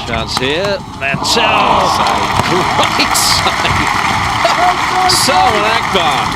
chance here. That's great save. Salman Akbar.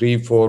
3, 4,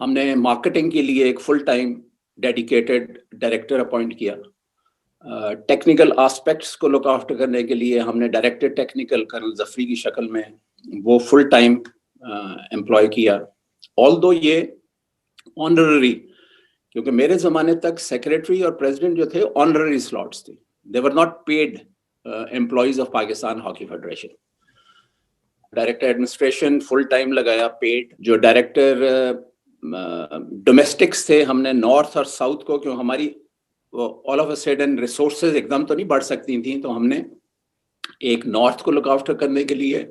ہم نے marketing کے لیے ایک full time dedicated director appoint کیا. ٹیکنیکل آسپیکٹس کو لک آفٹر کرنے کے لیے ہم نے ڈائریکٹر ٹیکنیکل کرنل ظفری کی شکل میں وہ فل ٹائم امپلائی کیا. آلدو یہ آنرری، کیونکہ میرے زمانے تک سیکریٹری اور پریزیڈنٹ جو تھے آنرری سلاٹس تھے. They were not paid employees of Pakistan hockey federation. Director administration full time لگایا پیڈ. جو ڈائریکٹر ڈومیسٹکس تھے ہم نے نارتھ اور ساؤتھ کو، کیوں ہماری all of a sudden resources ایک دم تو نہیں بڑھ سکتی تھیں، تو ہم نے ایک نارتھ کو لک آفٹر کرنے کے لیے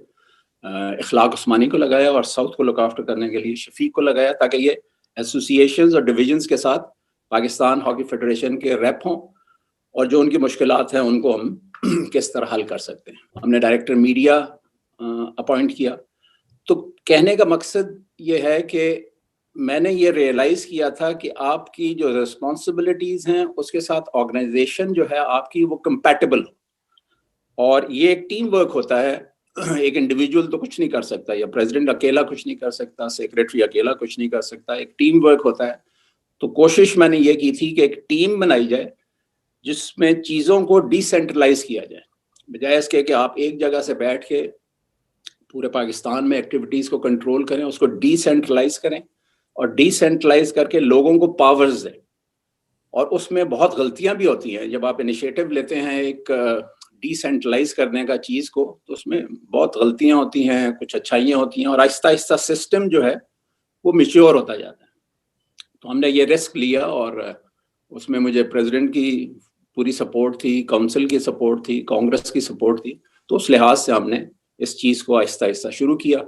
اخلاق عثمانی کو لگایا اور ساؤتھ کو لک آفٹر کرنے کے لیے شفیق کو لگایا، تاکہ یہ ایسوسیشنز اور ڈویژنز کے ساتھ پاکستان ہاکی فیڈریشن کے ریپ ہوں اور جو ان کی مشکلات ہیں ان کو ہم کس طرح حل کر سکتے ہیں. ہم نے ڈائریکٹر میڈیا اپوائنٹ کیا. تو کہنے کا مقصد یہ ہے کہ میں نے یہ ریئلائز کیا تھا کہ آپ کی جو ریسپانسبلٹیز ہیں اس کے ساتھ آرگنائزیشن جو ہے آپ کی وہ کمپیٹیبل ہو، اور یہ ایک ٹیم ورک ہوتا ہے. ایک انڈیویجول تو کچھ نہیں کر سکتا، یا پریزیڈنٹ اکیلا کچھ نہیں کر سکتا، سیکریٹری اکیلا کچھ نہیں کر سکتا، ایک ٹیم ورک ہوتا ہے. تو کوشش میں نے یہ کی تھی کہ ایک ٹیم بنائی جائے جس میں چیزوں کو ڈی سینٹرلائز کیا جائے، بجائے اس کے کہ آپ ایک جگہ سے بیٹھ کے پورے پاکستان میں ایکٹیویٹیز کو کنٹرول کریں. اس کو ڈی سینٹرلائز کریں اور ڈی سینٹرلائز کر کے لوگوں کو پاورز دیں. اور اس میں بہت غلطیاں بھی ہوتی ہیں. جب آپ انیشیٹو لیتے ہیں ایک ڈی سینٹرلائز کرنے کا چیز کو، تو اس میں بہت غلطیاں ہوتی ہیں، کچھ اچھائیاں ہوتی ہیں، اور آہستہ آہستہ سسٹم جو ہے وہ میچور ہوتا جاتا ہے. تو ہم نے یہ رسک لیا، اور اس میں مجھے پریزیڈنٹ کی پوری سپورٹ تھی، کونسل کی سپورٹ تھی، کانگریس کی سپورٹ تھی. تو اس لحاظ سے ہم نے اس چیز کو آہستہ آہستہ شروع کیا.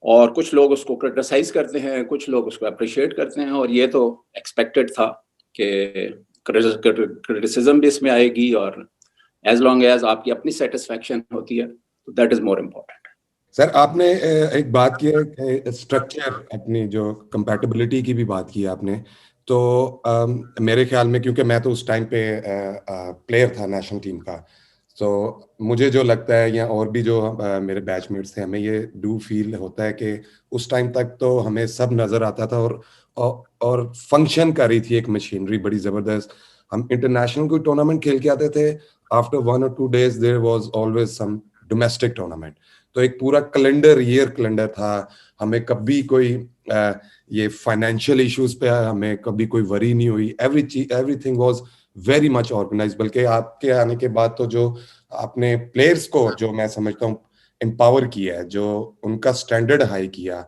اور کچھ لوگ اس کو کرٹیسائز کرتے ہیں، کچھ لوگ اس کو اپریشیٹ کرتے ہیں، اور یہ تو ایکسپیکٹڈ تھا کہ کرٹیسزم بھی اس میں آئے گی، اور ایز لانگ ایز آپ کی اپنی سیٹسفیکشن ہوتی ہے تو دیٹ از مور امپورٹنٹ. سر آپ نے ایک بات کی ہے کہ اسٹرکچر، اپنی جو کمپیٹیبلٹی کی بھی بات کی آپ نے. تو میرے خیال میں، کیونکہ میں تو اس ٹائم پہ پلیئر تھا نیشنل ٹیم کا، تو مجھے جو لگتا ہے، یا اور بھی جو میرے بیچ میٹس تھے، ہمیں یہ ڈو فیل ہوتا ہے کہ اس ٹائم تک تو ہمیں سب نظر آتا تھا اور فنکشن کر رہی تھی ایک مشینری بڑی زبردست. ہم انٹرنیشنل کوئی ٹورنامنٹ کھیل کے آتے تھے، after 1 or 2 days there was always some domestic tournament. تو ایک پورا کیلنڈر تھا. ہمیں کبھی کوئی یہ فائنینشیل ایشوز پہ ہمیں کبھی کوئی وری نہیں ہوئی. Everything was very much organise. بلکہ آپ کے آنے کے بعد تو جو آپ نے پلیئرس کو، جو میں سمجھتا ہوں امپاور کیا ہے، جو ان کا اسٹینڈرڈ ہائی کیا.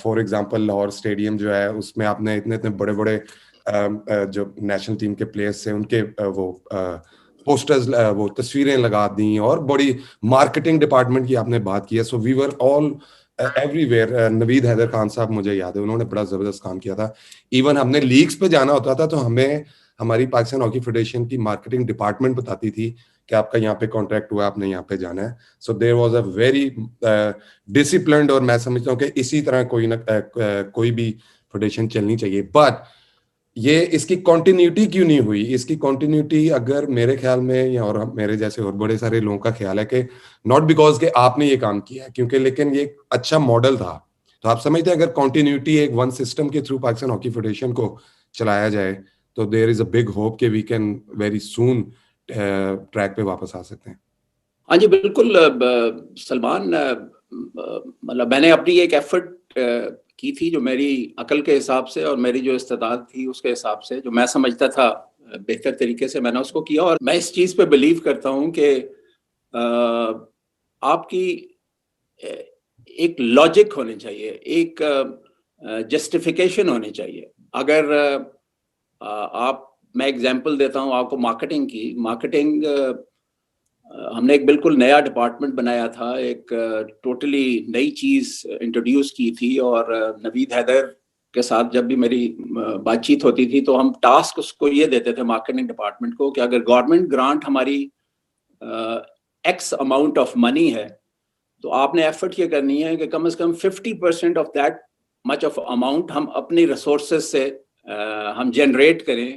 فار ایگزامپل لاہور اسٹیڈیم جو ہے، اس میں آپ نے اتنے بڑے بڑے جو نیشنل ٹیم کے پلیئرس تھے ان کے وہ پوسٹرز، وہ تصویریں لگا دیں، اور بڑی مارکیٹنگ ڈپارٹمنٹ کی آپ نے بات کی ہے. سو وی ور آل ایوری ویئر. نوید حیدر خان صاحب مجھے یاد ہے، انہوں نے بڑا زبردست کام کیا تھا. ایون ہم نے لیگس پہ جانا ہوتا تھا تو ہمیں ہماری پاکستان ہاکی فیڈریشن کی مارکیٹنگ ڈپارٹمنٹ بتاتی تھی کہ آپ کا یہاں پہ کانٹریکٹ ہوا ہے، آپ نے یہاں پہ جانا ہے. So there was a very disciplined, اور میں سمجھتا ہوں کہ اسی طرح کوئی بھی فیڈریشن چلنی چاہیے. بٹ یہ اس کی کنٹینیوٹی کیوں نہیں ہوئی؟ اس کی کنٹینیوٹی اگر میرے خیال میں، یا اور میرے جیسے اور بڑے سارے لوگوں کا خیال ہے کہ ناٹ بیکاز کہ آپ نے یہ کام کیا ہے، کیونکہ لیکن یہ ایک اچھا ماڈل تھا. تو آپ سمجھتے ہیں اگر کنٹینیوٹی ایک ون سسٹم کے تھرو پاکستان ہاکی فیڈریشن کو چلایا جائے تو دیر از اے بگ ہوپ کہ we can very soon track پہ واپس آ سکتے ہیں. ہاں جی بالکل سلمان. مطلب میں نے اپنی ایک ایفرٹ کی تھی جو میری عقل کے حساب سے اور میری جو استعداد تھی اس کے حساب سے، جو میں سمجھتا تھا بہتر طریقے سے میں نے اس کو کیا. اور میں اس چیز پہ بلیو کرتا ہوں کہ آپ کی ایک لاجک ہونی چاہیے، ایک جسٹیفیکیشن ہونی چاہیے. اگر میں ایگزامپل دیتا ہوں آپ کو مارکیٹنگ کی. مارکیٹنگ ہم نے ایک بالکل نیا ڈپارٹمنٹ بنایا تھا، ایک ٹوٹلی نئی چیز انٹروڈیوس کی تھی. اور نوید حیدر کے ساتھ جب بھی میری بات چیت ہوتی تھی تو ہم ٹاسک اس کو یہ دیتے تھے مارکیٹنگ ڈپارٹمنٹ کو کہ اگر گورنمنٹ گرانٹ ہماری ایکس اماؤنٹ آف منی ہے تو آپ نے ایفرٹ یہ کرنی ہے کہ کم از کم 50% of that much of amount ہم اپنی ریسورسز سے ہم جنریٹ کریں،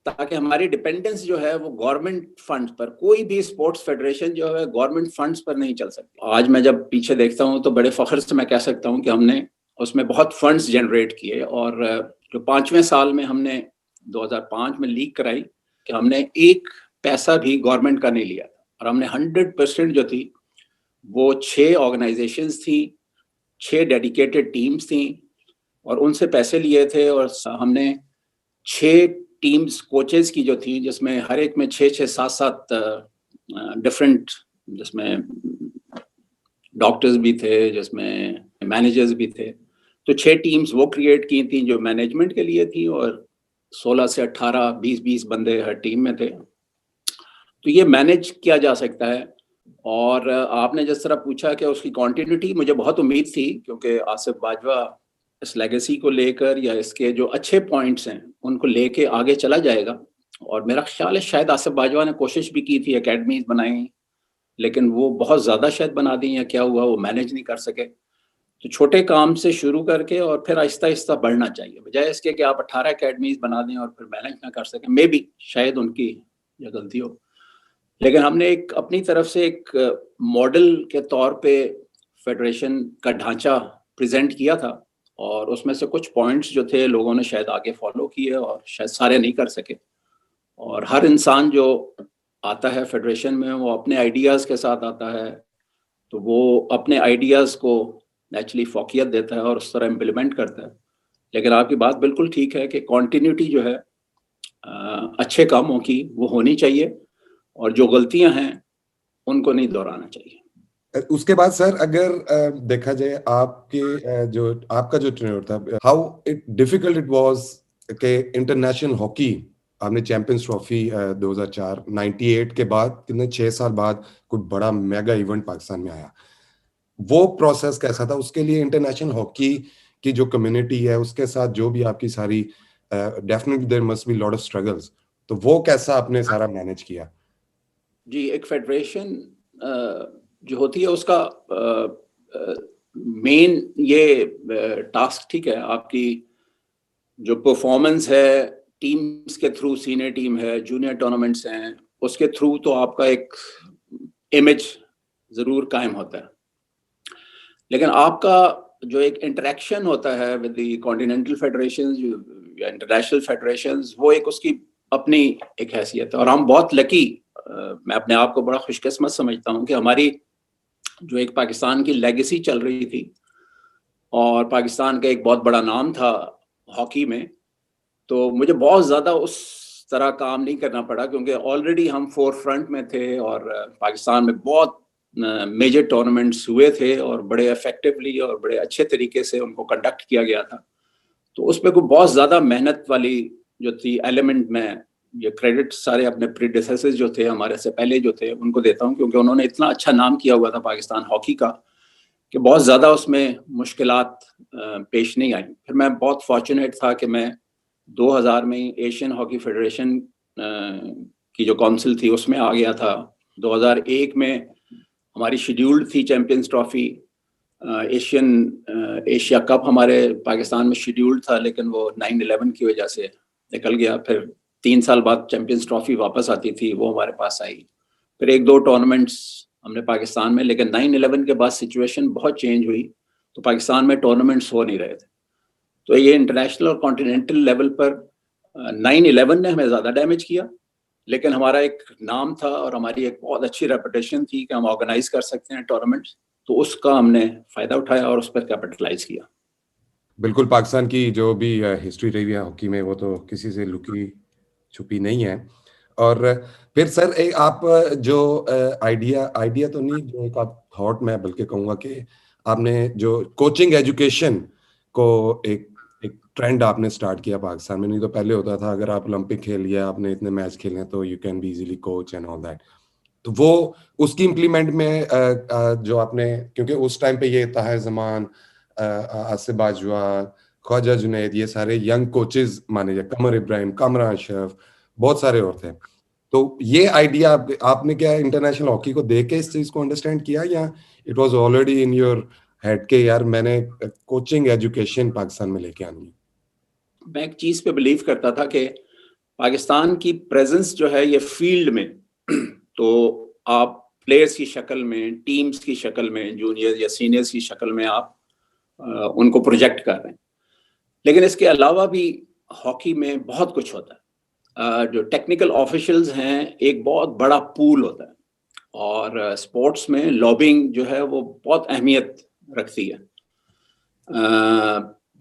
تاکہ ہماری ڈپینڈنس جو ہے وہ گورنمنٹ فنڈ پر، کوئی بھی اسپورٹس فیڈریشن جو ہے گورنمنٹ فنڈز پر نہیں چل سکتی. آج میں جب پیچھے دیکھتا ہوں تو بڑے فخر سے میں کہہ سکتا ہوں کہ ہم نے اس میں بہت فنڈز جنریٹ کیے, اور جو 5ویں سال میں ہم نے 2005 میں لیک کرائی کہ ہم نے ایک پیسہ بھی گورنمنٹ کا نہیں لیا تھا, اور ہم نے 100% جو تھی وہ 6 آرگنائزیشنز تھیں, 6 ڈیڈیکیٹڈ ٹیمز تھیں, اور ان سے پیسے لیے تھے. اور ہم نے 6 ٹیمز کوچز کی جو تھی, جس میں ہر ایک میں 6 7 ڈفرینٹ, جس میں ڈاکٹرز بھی تھے, جس میں مینیجرز بھی تھے. تو 6 ٹیمز وہ کریٹ کی تھیں جو مینجمنٹ کے لیے تھیں, اور 16 سے 18 20 بندے ہر ٹیم میں تھے. تو یہ مینیج کیا جا سکتا ہے. اور آپ نے جس طرح پوچھا کہ اس کی کنٹینیوٹی, مجھے بہت امید تھی, کیونکہ آصف باجوہ اس لیگیسی کو لے کر یا اس کے جو اچھے پوائنٹس ہیں ان کو لے کے آگے چلا جائے گا. اور میرا خیال ہے شاید آصف باجوہ نے کوشش بھی کی تھی, اکیڈمیز بنائیں, لیکن وہ بہت زیادہ شاید بنا دیں, یا کیا ہوا وہ مینیج نہیں کر سکے. تو چھوٹے کام سے شروع کر کے اور پھر آہستہ آہستہ بڑھنا چاہیے, بجائے اس کے کہ آپ 18 اکیڈمیز بنا دیں اور پھر مینیج نہ کر سکیں. مے بی شاید ان کی یہ غلطی ہو. لیکن ہم نے ایک اپنی طرف سے ایک ماڈل کے طور پہ فیڈریشن کا ڈھانچہ پریزنٹ کیا تھا, اور اس میں سے کچھ پوائنٹس جو تھے لوگوں نے شاید آگے فالو کیے, اور شاید سارے نہیں کر سکے. اور ہر انسان جو آتا ہے فیڈریشن میں وہ اپنے آئیڈیاز کے ساتھ آتا ہے, تو وہ اپنے آئیڈیاز کو نیچرلی فوقیت دیتا ہے اور اس طرح امپلیمنٹ کرتا ہے. لیکن آپ کی بات بالکل ٹھیک ہے کہ کنٹینیوٹی جو ہے اچھے کاموں کی وہ ہونی چاہیے, اور جو غلطیاں ہیں ان کو نہیں دہرانا چاہیے. اس کے بعد سر اگر دیکھا جائے آپ کے جو آپ کا جو ٹرینر تھا, ہاؤ ڈیفیکلٹ اٹ واز کہ انٹرنیشنل ہاکی آپ نے چیمپئنز ٹرافی 2004 98 کے بعد کتنے 6 سال بعد کوئی بڑا میگا ایونٹ پاکستان میں آیا, وہ پروسیس کیسا تھا؟ اس کے لیے انٹرنیشنل ہاکی کی جو کمیونٹی ہے اس کے ساتھ جو بھی آپ کی ساری definitely there must be lot of struggles, تو وہ کیسا آپ نے سارا مینیج کیا؟ جی, ایک فیڈریشن جو ہوتی ہے اس کا مین یہ ٹاسک, ٹھیک ہے, آپ کی جو پرفارمنس ہے ٹیمز کے تھرو, سینئر ٹیم ہے, جونیئر ٹورنامنٹس ہیں, اس کے تھرو تو آپ کا ایک امیج ضرور قائم ہوتا ہے. لیکن آپ کا جو ایک انٹریکشن ہوتا ہے ود دی کانٹیننٹل فیڈریشنز یا انٹرنیشنل فیڈریشنز, وہ ایک اس کی اپنی ایک حیثیت ہے. اور ہم بہت لکی, میں اپنے آپ کو بڑا خوش قسمت سمجھتا ہوں کہ ہماری جو ایک پاکستان کی لیگیسی چل رہی تھی, اور پاکستان کا ایک بہت بڑا نام تھا ہاکی میں, تو مجھے بہت زیادہ اس طرح کام نہیں کرنا پڑا, کیونکہ آلریڈی ہم فور فرنٹ میں تھے, اور پاکستان میں بہت میجر ٹورنامنٹس ہوئے تھے, اور بڑے افیکٹولی اور بڑے اچھے طریقے سے ان کو کنڈکٹ کیا گیا تھا. تو اس پہ کوئی بہت زیادہ محنت والی جو تھی ایلیمنٹ, میں یہ کریڈٹ سارے اپنے پریڈیسیسرز جو تھے ہمارے سے پہلے جو تھے ان کو دیتا ہوں, کیونکہ انہوں نے اتنا اچھا نام کیا ہوا تھا پاکستان ہاکی کا کہ بہت زیادہ اس میں مشکلات پیش نہیں آئیں. پھر میں بہت فارچونیٹ تھا کہ میں 2000 میں ایشین ہاکی فیڈریشن کی جو کونسل تھی اس میں آ گیا تھا. 2001 میں ہماری شیڈیولڈ تھی چیمپئنز ٹرافی, ایشیا کپ ہمارے پاکستان میں شیڈیولڈ تھا, لیکن وہ 9/11 کی وجہ سے نکل گیا. پھر 3 سال بعد چیمپئنز ٹرافی واپس آتی تھی, وہ ہمارے پاس آئی. پھر 1-2 ٹورنامنٹس ہم نے پاکستان میں, لیکن 9/11 کے بعد سچویشن بہت چینج ہوئی, تو پاکستان میں ٹورنامنٹس ہو نہیں رہے تھے. تو یہ انٹرنیشنل اور کانٹیننٹل لیول پر 9/11 نے ہمیں زیادہ ڈیمیج کیا, لیکن ہمارا ایک نام تھا اور ہماری ایک بہت اچھی ریپوٹیشن تھی کہ ہم آرگنائز کر سکتے ہیں ٹورنامنٹس, تو اس کا ہم نے فائدہ اٹھایا اور اس پر کیپٹلائز کیا. بالکل, پاکستان کی جو بھی ہسٹری رہی ہے ہاکی میں وہ تو کسی سے لکی چھپی نہیں ہے. اور پھر سر آپ جو آئیڈیا تو نہیں, جو ایک آپ تھاٹ میں بلکہ کہوں گا کہ آپ نے جو کوچنگ ایجوکیشن کو ایک ٹرینڈ آپ نے سٹارٹ کیا پاکستان میں. نہیں تو پہلے ہوتا تھا اگر آپ اولمپک کھیل لیا, آپ نے اتنے میچ کھیلے تو you can be easily coach and all that. تو وہ اس کی امپلیمنٹ میں جو آپ نے, کیونکہ اس ٹائم پہ یہ طاہر زمان, آصف باجوہ, خواجہ جنید, یہ سارے ینگ کوچز مانے جائے, قمر ابراہیم, کامران اشرف, بہت سارے اور تھے. تو یہ آئیڈیا آپ نے کیا انٹرنیشنل ہاکی کو دیکھ کے اس چیز کو انڈرسٹینڈ کیا, یا it was already in your head کہ یار میں نے کوچنگ ایجوکیشن پاکستان میں لے کے آنی ہے؟ میں ایک چیز پہ بلیو کرتا تھا کہ پاکستان کی پریزنس جو ہے یہ فیلڈ میں, تو آپ پلیئرز کی شکل میں, ٹیمز کی شکل میں, جونیئر یا سینئرز کی شکل میں آپ ان کو پروجیکٹ کر رہے ہیں. لیکن اس کے علاوہ بھی ہاکی میں بہت کچھ ہوتا ہے. جو ٹیکنیکل آفیشلز ہیں ایک بہت بڑا پول ہوتا ہے, اور اسپورٹس میں لابنگ جو ہے وہ بہت اہمیت رکھتی ہے.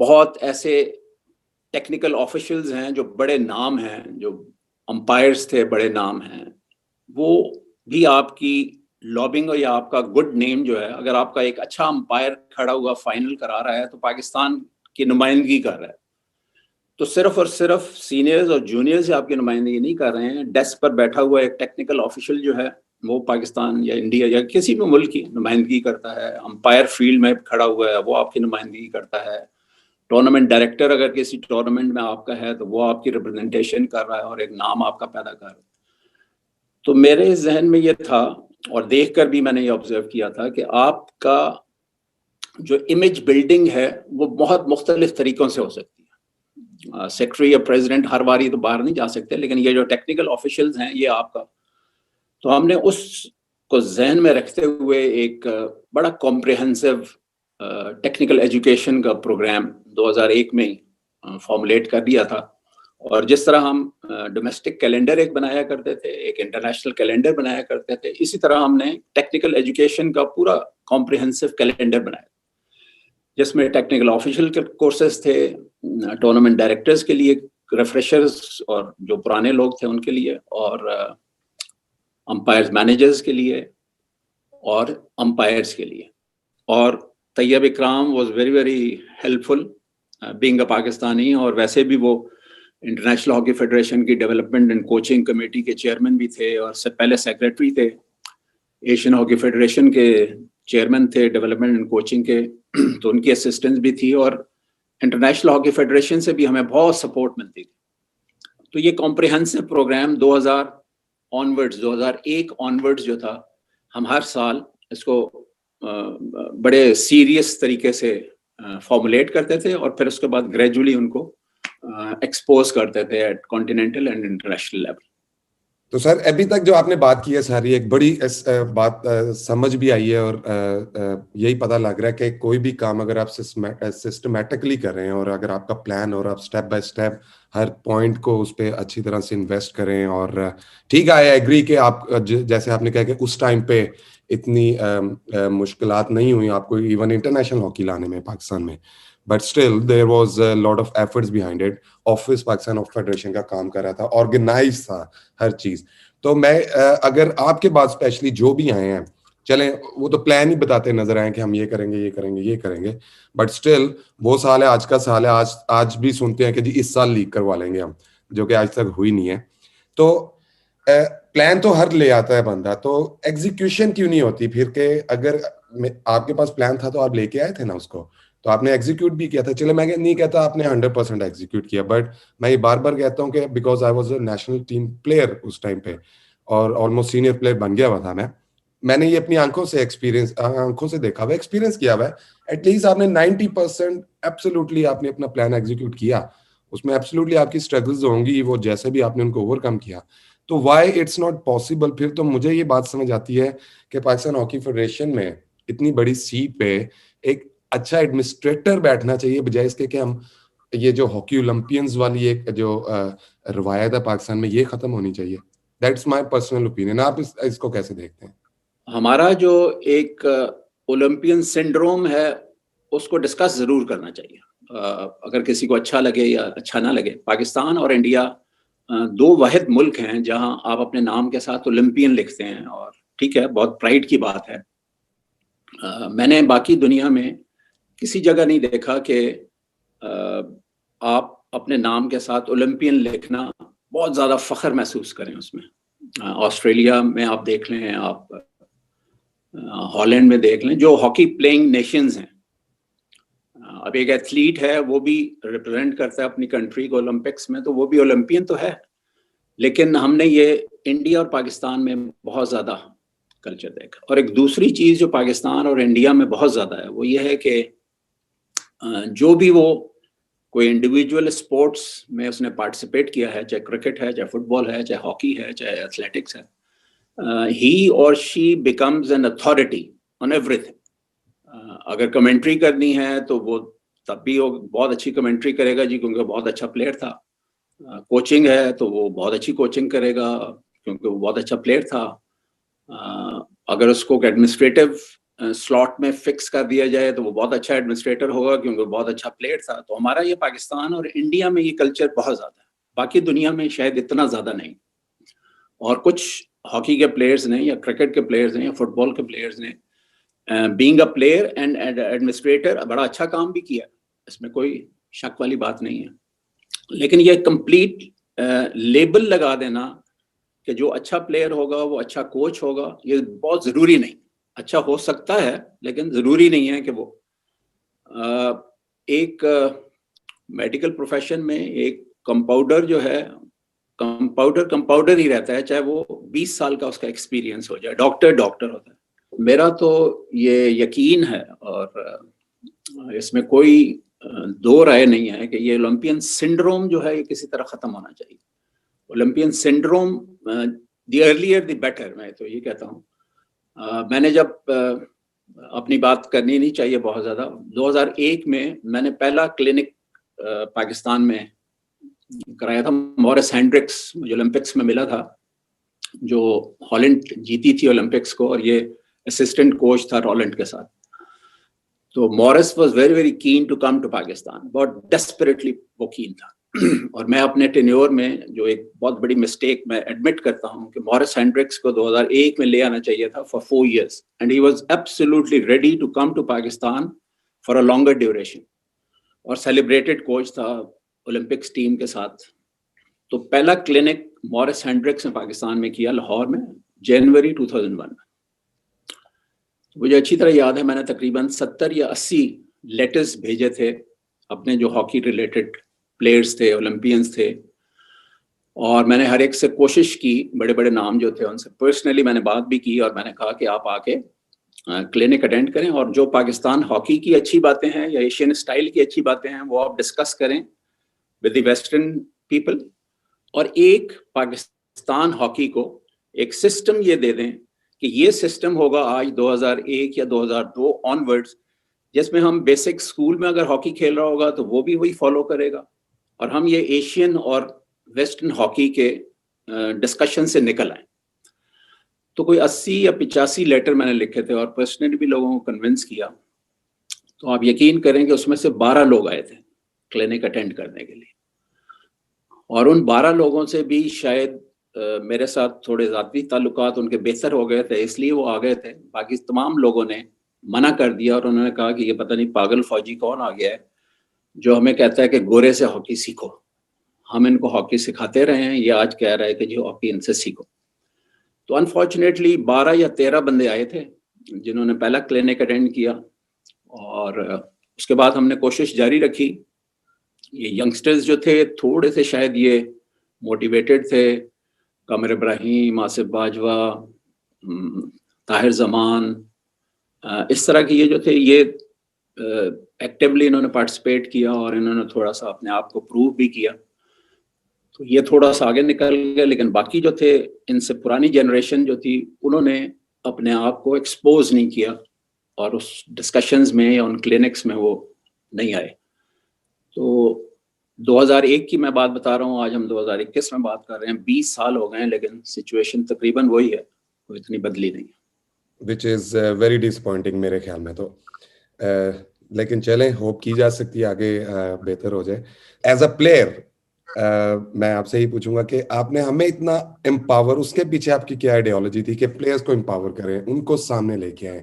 بہت ایسے ٹیکنیکل آفیشلز ہیں جو بڑے نام ہیں, جو امپائرز تھے بڑے نام ہیں, وہ بھی آپ کی لابنگ یا آپ کا گڈ نیم جو ہے, اگر آپ کا ایک اچھا امپائر کھڑا ہوا فائنل کرا رہا ہے تو پاکستان کی نمائندگی کر رہا ہے, تو صرف اور صرف سینئرز اور جونیئرز آپ کی نمائندگی نہیں کر رہے ہیں. ڈیسک پر بیٹھا ہوا ایک ٹیکنیکل آفیشل جو ہے وہ پاکستان یا انڈیا یا کسی بھی ملک کی نمائندگی کرتا ہے. امپائر فیلڈ میں کھڑا ہوا ہے وہ آپ کی نمائندگی کرتا ہے. ٹورنامنٹ ڈائریکٹر اگر کسی ٹورنامنٹ میں آپ کا ہے تو وہ آپ کی ریپرزنٹیشن کر رہا ہے اور ایک نام آپ کا پیدا کر رہا ہے. تو میرے ذہن میں یہ تھا, اور دیکھ کر بھی میں نے یہ آبزرو کیا تھا, کہ آپ کا جو امیج بلڈنگ ہے وہ بہت مختلف طریقوں سے ہو سکتی ہے. سیکرٹری یا پریزیڈنٹ ہر باری تو باہر نہیں جا سکتے, لیکن یہ جو ٹیکنیکل آفیشلز ہیں یہ آپ کا. تو ہم نے اس کو ذہن میں رکھتے ہوئے ایک بڑا کمپریہنسو ٹیکنیکل ایجوکیشن کا پروگرام 2001 میں فارمولیٹ کر دیا تھا. اور جس طرح ہم ڈومیسٹک کیلنڈر ایک بنایا کرتے تھے, ایک انٹرنیشنل کیلنڈر بنایا کرتے تھے, اسی طرح ہم نے ٹیکنیکل ایجوکیشن کا پورا کمپریہنسو کیلنڈر بنایا, جس میں ٹیکنیکل آفیشل کے کورسز تھے, ٹورنامنٹ ڈائریکٹرز کے لیے ریفریشرز اور جو پرانے لوگ تھے ان کے لیے, اور امپائرز مینیجرز کے لیے, اور امپائرز کے لیے. اور Tayyab Ikram was very very helpful being a Pakistani, اور ویسے بھی وہ انٹرنیشنل ہاکی فیڈریشن کی ڈیولپمنٹ اینڈ کوچنگ کمیٹی کے چیئرمین بھی تھے, اور سے پہلے سیکریٹری تھے. ایشین ہاکی فیڈریشن کے چیئرمین تھے ڈیولپمنٹ اینڈ کوچنگ کے, تو ان کی اسسٹنس بھی تھی, اور انٹرنیشنل ہاکی فیڈریشن سے بھی ہمیں بہت سپورٹ ملتی تھی. تو یہ کمپریہنسو پروگرام 2001 آنورڈز جو تھا, ہم ہر سال اس کو بڑے سیریس طریقے سے فارمولیٹ کرتے تھے, اور پھر اس کے بعد گریجولی ان کو ایکسپوز کرتے تھے at continental and international level. تو سر ابھی تک جو آپ نے بات کی ہے ساری, ایک بڑی بات سمجھ بھی آئی ہے, اور یہی پتہ لگ رہا ہے کہ کوئی بھی کام اگر آپ سسٹمیٹکلی کر رہے ہیں, اور اگر آپ کا پلان اور آپ step by step Hare point کو اس پہ اچھی طرح سے انویسٹ کریں. اور ٹھیک ہے, آئی ایگری کہ آپ جیسے آپ نے کہا کہ اس ٹائم پہ اتنی مشکلات نہیں ہوئی آپ کو ایون انٹرنیشنل ہاکی لانے میں پاکستان میں, but still there was a lot of efforts behind it. Office Pakistan hockey federation کا کام کر رہا تھا, آرگنائز تھا ہر چیز. تو میں اگر آپ کے بعد اسپیشلی جو بھی آئے ہیں, چلیں وہ تو پلان ہی بتاتے نظر آئے کہ ہم یہ کریں گے, یہ کریں گے, یہ کریں گے, بٹ اسٹل وہ سال ہے, آج کا سال ہے, آج بھی سنتے ہیں کہ جی اس سال لیگ کروا لیں گے ہم, جو کہ آج تک ہوئی نہیں ہے. تو پلان تو ہر لے آتا ہے بندہ, تو ایگزیکیوشن کیوں نہیں ہوتی پھر؟ کہ اگر آپ کے پاس پلان تھا تو آپ لے کے آئے تھے نا اس کو, تو آپ نے ایگزیکیوٹ بھی کیا تھا. چلے میں نہیں کہتا آپ نے 100% ایگزیکیوٹ کیا, بٹ میں یہ بار بار کہتا ہوں کہ because I was a national team player اس ٹائم پہ, اور آلموسٹ سینئر پلیئر بن گیا ہوا تھا میں نے یہ اپنی آنکھوں سے دیکھا ہوا, ایکسپیرینس کیا ہوا ہے. ایٹ لیسٹ آپ نے 90% ایبسولوٹلی آپ نے اپنا پلان ایگزیکیوٹ کیا. اس میں ایبسولوٹلی آپ کی اسٹرگلز ہوں گی, وہ جیسے بھی آپ نے ان کو اوور کم کیا. تو وائی اٹس ناٹ پاسبل؟ پھر تو مجھے یہ بات سمجھ آتی ہے کہ پاکستان ہاکی فیڈریشن میں اتنی بڑی سیٹ پہ ایک اچھا ایڈمنسٹریٹر بیٹھنا چاہیے, بجائے اس کے کہ ہم یہ جو ہاکی اولمپئنز والی ایک جو روایت ہے پاکستان میں, یہ ختم ہونی چاہیے. That's my personal opinion. آپ اس کو کیسے دیکھتے ہیں؟ ہمارا جو ایک اولمپئن سنڈروم ہے اس کو ڈسکس ضرور کرنا چاہیے, اگر کسی کو اچھا لگے یا اچھا نہ لگے. پاکستان اور انڈیا دو واحد ملک ہیں جہاں آپ اپنے نام کے ساتھ اولمپئن لکھتے ہیں, اور ٹھیک ہے بہت پرائڈ کی بات ہے. میں نے باقی دنیا میں کسی جگہ نہیں دیکھا کہ آپ اپنے نام کے ساتھ اولمپئن لکھنا بہت زیادہ فخر محسوس کریں اس میں. آسٹریلیا میں آپ دیکھ لیں, آپ ہالینڈ میں دیکھ لیں, جو ہاکی پلینگ نیشنز ہیں. اب ایک ایتھلیٹ ہے وہ بھی ریپرزینٹ کرتا ہے اپنی کنٹری کو اولمپکس میں, تو وہ بھی اولمپئن تو ہے. لیکن ہم نے یہ انڈیا اور پاکستان میں بہت زیادہ کلچر دیکھا. اور ایک دوسری چیز جو پاکستان اور انڈیا میں بہت زیادہ ہے وہ یہ ہے کہ جو بھی وہ کوئی انڈیویجول اسپورٹس میں اس نے پارٹیسپیٹ کیا ہے, چاہے کرکٹ ہے, چاہے فٹ بال ہے, چاہے ہاکی ہے, چاہے ایتھلیٹکس ہے, he or she becomes an authority on everything. اگر کمنٹری کرنی ہے تو وہ تب بھی وہ بہت اچھی کمنٹری کرے گا جی, کیونکہ بہت اچھا پلیئر تھا. کوچنگ ہے تو وہ بہت اچھی کوچنگ کرے گا کیونکہ وہ بہت اچھا پلیئر تھا. اگر اس کو ایڈمنسٹریٹو سلاٹ میں فکس کر دیا جائے تو وہ بہت اچھا ایڈمنسٹریٹر ہوگا کیونکہ وہ بہت اچھا پلیئر تھا. تو ہمارا یہ پاکستان اور انڈیا میں یہ کلچر بہت زیادہ ہے, باقی دنیا میں شاید اتنا زیادہ نہیں. اور کچھ ہاکی کے پلیئرز نے یا کرکٹ کے پلیئرز نے یا فٹ بال کے پلیئرز نے being a player and administrator بڑا اچھا کام بھی کیا, اس میں کوئی شک والی بات نہیں ہے. لیکن یہ کمپلیٹ لیبل لگا دینا کہ جو اچھا پلیئر ہوگا وہ اچھا کوچ ہوگا, یہ بہت ضروری نہیں. اچھا ہو سکتا ہے لیکن ضروری نہیں ہے کہ وہ ایک میڈیکل پروفیشن میں ایک کمپاؤڈر جو ہے کمپاؤڈر ہی رہتا ہے, چاہے وہ 20 سال کا اس کا ایکسپیرینس ہو جائے. ڈاکٹر ہوتا ہے. میرا تو یہ یقین ہے اور اس میں کوئی دو رائے نہیں ہے کہ یہ اولمپئن سنڈروم جو ہے یہ کسی طرح ختم ہونا چاہیے. Olympian syndrome the earlier the better, میں تو یہ کہتا ہوں. میں نے جب اپنی بات کرنی نہیں چاہیے بہت زیادہ, 2001 میں نے پہلا کلینک پاکستان میں کرایا تھا. مورس ہینڈرکس مجھے اولمپکس میں ملا تھا, جو ہالینڈ جیتی تھی اولمپکس کو, اور یہ اسسٹنٹ کوچ تھا رولینڈ کے ساتھ. تو Morris was very very keen to come to Pakistan, بہت ڈیسپریٹلی وہ کین تھا. اور میں اپنے ٹینیور میں جو ایک بہت بڑی مسٹیک میں ایڈمٹ کرتا ہوں کہ مورس ہینڈرکس کو 2001 میں لے آنا چاہیے تھا for 4 years, and he was absolutely ready to come to Pakistan for a longer duration, اور سیلیبریٹڈ کوچ تھا اولمپکس ٹیم کے ساتھ. تو پہلا کلینک مورس ہینڈرکس نے پاکستان میں کیا لاہور میں جنوری 2001. مجھے اچھی طرح یاد ہے میں نے تقریباً 70 یا 80 لیٹرز بھیجے تھے اپنے جو ہاکی ریلیٹڈ پلیئرز تھے, اولمپئنز تھے, اور میں نے ہر ایک سے کوشش کی, بڑے بڑے نام جو تھے ان سے پرسنلی میں نے بات بھی کی, اور میں نے کہا کہ آپ آ کے کلینک اٹینڈ کریں, اور جو پاکستان ہاکی کی اچھی باتیں ہیں یا ایشین اسٹائل کی اچھی باتیں ہیں وہ آپ ڈسکس کریں ود دی ویسٹرن پیپل, اور ایک پاکستان ہاکی کو ایک سسٹم یہ دے دیں کہ یہ سسٹم ہوگا آج 2001 یا 2002 آنورڈز, جس میں ہم بیسک اسکول میں اگر ہاکی کھیل رہا ہوگا تو وہ بھی وہی فالو کرے گا, اور ہم یہ ایشین اور ویسٹرن ہاکی کے ڈسکشن سے نکل آئیں. تو کوئی 80 یا 85 لیٹر میں نے لکھے تھے اور پرسنلی بھی لوگوں کو کنونس کیا. تو آپ یقین کریں کہ اس میں سے 12 لوگ آئے تھے کلینک اٹینڈ کرنے کے لیے, اور ان 12 لوگوں سے بھی شاید میرے ساتھ تھوڑے ذاتی تعلقات ان کے بہتر ہو گئے تھے, اس لیے وہ آ گئے تھے. باقی تمام لوگوں نے منع کر دیا, اور انہوں نے کہا کہ یہ پتہ نہیں پاگل فوجی کون آ گیا ہے جو ہمیں کہتا ہے کہ گورے سے ہاکی سیکھو. ہم ان کو ہاکی سکھاتے رہے ہیں, یہ آج کہہ رہا ہے کہ جی ہاکی ان سے سیکھو. تو انفارچونیٹلی 12 یا 13 بندے آئے تھے جنہوں نے پہلا کلینک اٹینڈ کیا, اور اس کے بعد ہم نے کوشش جاری رکھی. یہ ینگسٹرز جو تھے تھوڑے سے شاید یہ موٹیویٹڈ تھے, قمر ابراہیم, آصف باجوہ, طاہر زمان, اس طرح کے یہ جو تھے یہ ایکٹیولی انہوں نے پارٹیسپیٹ کیا, اور انہوں نے تھوڑا سا اپنے آپ کو پروو بھی کیا. تو یہ تھوڑا سا آگے نکل گئے, لیکن باقی جو تھے ان سے پرانی جنریشن جو تھی انہوں نے اپنے آپ کو ایکسپوز نہیں کیا, اور اس ڈسکشنز میں یا ان کلینکس میں وہ نہیں آئے. تو 2001 کی میں بات بتا رہا ہوں, آج ہم 2021 میں بات کر رہے ہیں, 20 سال ہو گئے ہیں, لیکن سچویشن تقریباً وہی ہے, کوئی اتنی بدلی نہیں ہے. which is very disappointing میرے خیال میں تو. لیکن چلیں, ہوپ کی جا سکتی ہے آگے بہتر ہو جائے. ایز اے پلیئر میں آپ سے ہی پوچھوں گا کہ آپ نے ہمیں اتنا امپاور, اس کے پیچھے آپ کی کیا آئیڈیالوجی تھی کہ پلیئرس کو امپاور کریں, ان کو سامنے لے کے آئیں,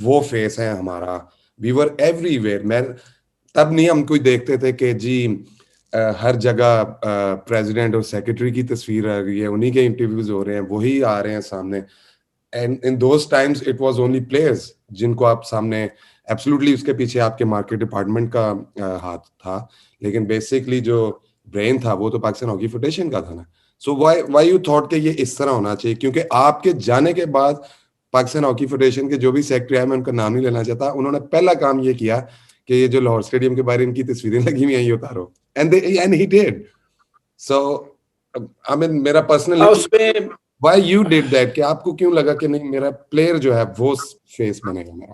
وہ فیس ہے ہمارا, وی ور ایوری ویئر. میں تب نہیں ہم کوئی دیکھتے تھے کہ جی ہر جگہ پریزیڈنٹ اور سیکرٹری کی تصویر آ گئی ہے, انہی کے انٹرویوز ہو رہے ہیں, وہی آ رہے ہیں سامنے. And in those times it was only players جن کو آپ سامنے, absolutely اس کے پیچھے آپ کے مارکیٹ ڈپارٹمنٹ کا ہاتھ تھا, لیکن بیسکلی جو برین تھا وہ تو پاکستان ہاکی فیڈریشن کا تھا نا. سو why you thought کہ یہ اس طرح ہونا چاہیے؟ کیونکہ آپ کے جانے کے بعد پاکستان ہاکی فیڈریشن کے جو بھی سیکرٹری آئے, میں ان کا نام نہیں لینا چاہتا, انہوں نے پہلا کام یہ کیا کہ یہ جو لاہور اسٹیڈیم کے باہر ان کی تصویریں لگی ہوئی ہیں یہ اتارو, and he did. So I mean میرا personal why you did that, کہ آپ کو کیوں لگا کہ نہیں میرا پلیئر جو ہے وہ فیس بنے گا میرا؟